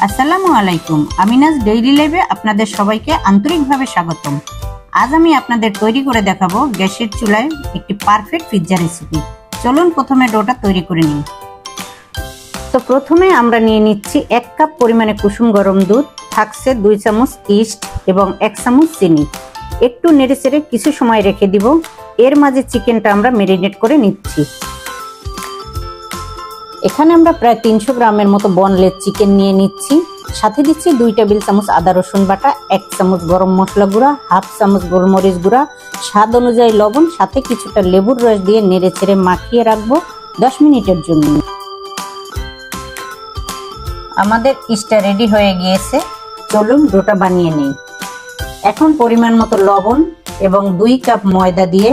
আসসালামু আলাইকুম। আমিনাজ ডেইলি লাইভে আপনাদের সবাইকে আন্তরিকভাবে স্বাগতম। আজ আমি আপনাদের তৈরি করে দেখাবো গ্যাসের চুলায় একটি পারফেক্ট পিৎজা রেসিপি। চলুন প্রথমে ডোটা তৈরি করে নিই। তো প্রথমে আমরা নিয়ে নিচ্ছি 1 কাপ পরিমাণে কুসুম গরম দুধ, থাকছে 2 চামচ ইস্ট এবং 1 চামচ চিনি। একটু নেড়েচেড়ে কিছু সময় রেখে দিব। এর মাঝে চিকেনটা আমরা ম্যারিনেট করে নিচ্ছি। এখানে আমরা প্রায় 300 গ্রামের মতো বোনলেস চিকেন নিয়ে নিচ্ছি। সাথে দিচ্ছি 2 টেবিল চামচ আদা রসুন বাটা, 1 চামচ গরম মশলা গুঁড়া, হাফ চামচ গোলমরিচ গুঁড়া, স্বাদ অনুযায়ী লবণ, সাথে কিছুটা লেবুর রস দিয়ে নেড়েচেড়ে মাখিয়ে রাখবো 10 মিনিটের জন্য। আমাদের ইস্টটা রেডি হয়ে গিয়েছে। চলুন ডোটা বানিয়ে নিই। এখন পরিমাণ মতো লবণ এবং 2 কাপ ময়দা দিয়ে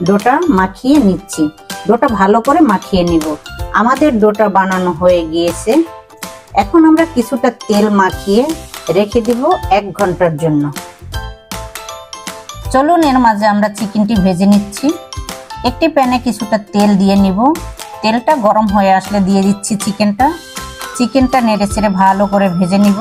ডোটা মাখিয়ে নিচ্ছি। ডোটা ভালো করে মাখিয়ে নিব। আমাদের ডোটা বানানো হয়ে গিয়েছে। এখন আমরা কিছুটা তেল মাখিয়ে রেখে দিব 1 ঘন্টার জন্য। চলুন এর মাঝে আমরা চিকেনটি ভেজে নিচ্ছি। একটি প্যানে কিছুটা তেল দিয়ে নিব। তেলটা গরম হয়ে আসলে দিয়ে দিচ্ছি চিকেনটা নেড়েচেড়ে ভালো করে ভেজে নিব।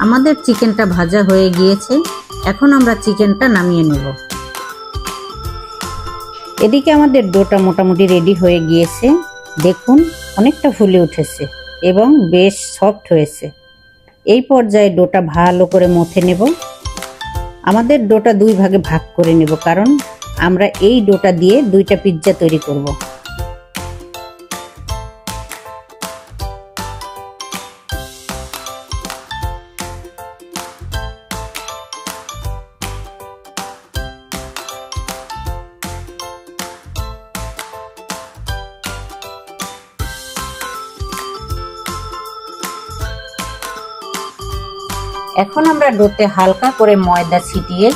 আমাদের চিকেনটা ভাজা হয়ে গিয়েছে। এখন আমরা চিকেনটা নামিয়ে নেব। এদিকে আমাদের ডোটা মোটামুটি রেডি হয়ে গিয়েছে। দেখুন অনেকটা ফুলে উঠেছে এবং বেশ সফট হয়েছে। এই পর্যায়ে ডোটা ভালো করে মথে নেব। আমাদের ডোটা 2 ভাগে ভাগ করে নেব, কারণ আমরা এই ডোটা দিয়ে 2টা পিৎজা তৈরি করব। এখন আমরা ডোতে হালকা করে ময়দা ছিটিয়ে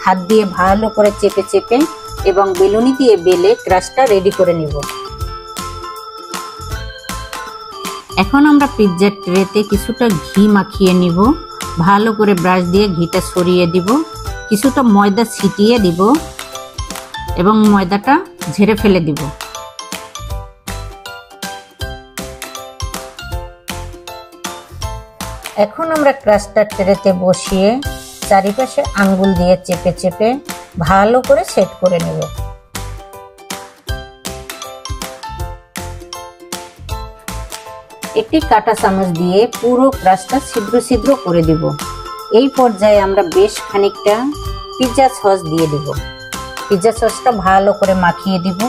হাত দিয়ে ভালো করে চেপে চেপে এবং বেলুনি দিয়ে বেলে ক্রাস্টটা রেডি করে নিব। এখন আমরা পিৎজার ট্রেতে কিছুটা ঘি মাখিয়ে নিব। ভালো করে ব্রাশ দিয়ে ঘিটা ছড়িয়ে দিব। কিছুটা ময়দা ছিটিয়ে দিব এবং ময়দাটা ঝেড়ে ফেলে দিব। এখন আমরা ক্রাস্টার ট্রেতে বসিয়ে চারিপাশে আঙ্গুল দিয়ে চেপে চেপে ভালো করে সেট করে নেব। একটি কাঁটা চামচ দিয়ে পুরো ক্রাস্টটা ছিদ্র ছিদ্র করে দিব। এই পর্যায়ে আমরা বেশ খানিকটা পিৎজা সস দিয়ে দিব। পিৎজা সসটা ভালো করে মাখিয়ে দিব।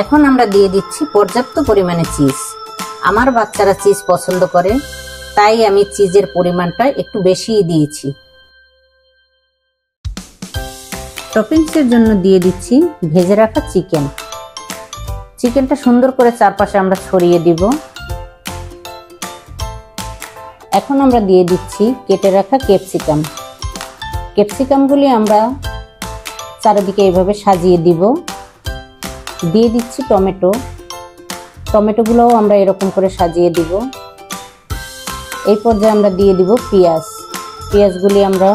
এখন আমরা দিয়ে দিচ্ছি পর্যাপ্ত পরিমাণে চিজ। আমার বাচ্চারা চিজ পছন্দ করে, তাই আমি চিজের পরিমাণটা একটু বেশিই দিয়েছি। টপিংসের জন্য দিয়ে দিচ্ছি ভেজে রাখা চিকেনটা সুন্দর করে চারপাশে আমরা ছড়িয়ে দিব। এখন আমরা দিয়ে দিচ্ছি কেটে রাখা ক্যাপসিকামগুলি আমরা চারিদিকে এইভাবে সাজিয়ে দিব। দিয়ে দিচ্ছি টমেটোগুলোও আমরা এরকম করে সাজিয়ে দিব। এই পর্যায়ে আমরা দিয়ে দিব পেঁয়াজগুলি আমরা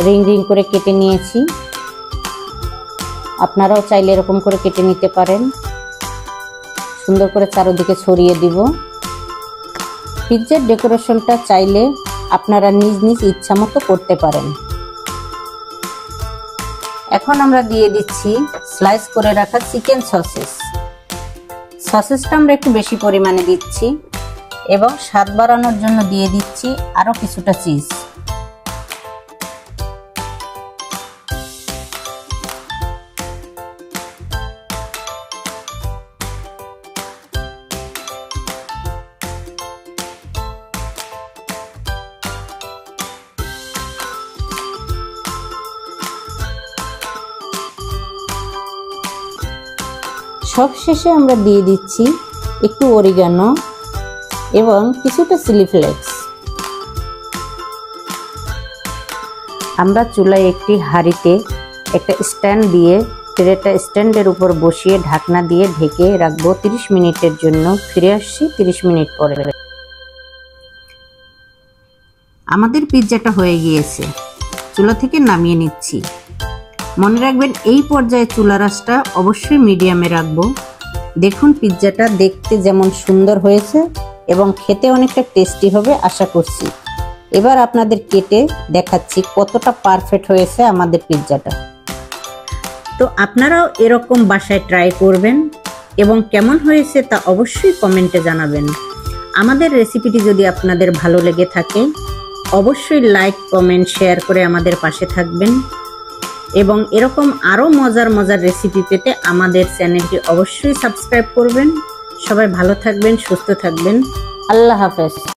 রিং রিং করে কেটে নিয়েছি। আপনারাও চাইলে এরকম করে কেটে নিতে পারেন। সুন্দর করে চারিদিকে ছড়িয়ে দিব। পিৎজার ডেকোরেশনটা চাইলে আপনারা নিজ নিজ ইচ্ছা মতো করতে পারেন। এখন আমরা দিয়ে দিচ্ছি স্লাইস করে রাখা চিকেন সসেসটা আমরা একটু বেশি পরিমাণে দিচ্ছি এবং স্বাদ বাড়ানোর জন্য দিয়ে দিচ্ছি আরো কিছুটা চিজ। সবশেষে আমরা দিয়ে দিচ্ছি একটু অরিগানো এবং কিছুটা চিলি ফ্লেক্স। আমরা চুলায় একটি হাঁড়িতে একটা স্ট্যান্ড দিয়ে ট্রেটা স্ট্যান্ডের উপর বসিয়ে ঢাকনা দিয়ে ঢেকে রাখবো 30 মিনিটের জন্য। ফিরে আসছি 30 মিনিট পরে। আমাদের পিৎজাটা হয়ে গিয়েছে, চুলা থেকে নামিয়ে নিচ্ছি। মনে রাখবেন এই পর্যায়ে চুলার আঁচটা অবশ্যই মিডিয়ামে রাখবো। দেখুন পিৎজাটা দেখতে যেমন সুন্দর হয়েছে এবং খেতে অনেকটা টেস্টি হবে আশা করছি। এবার আপনাদের কেটে দেখাচ্ছি কতটা পারফেক্ট হয়েছে আমাদের পিৎজাটা। তো আপনারাও এরকম বাসায় ট্রাই করবেন এবং কেমন হয়েছে তা অবশ্যই কমেন্টে জানাবেন। আমাদের রেসিপিটি যদি আপনাদের ভালো লেগে থাকে অবশ্যই লাইক, কমেন্ট, শেয়ার করে আমাদের পাশে থাকবেন এবং এরকম আরও মজার মজার রেসিপি পেতে আমাদের চ্যানেলটি অবশ্যই সাবস্ক্রাইব করবেন। সবাই ভালো থাকবেন, সুস্থ থাকবেন। আল্লাহ হাফেজ।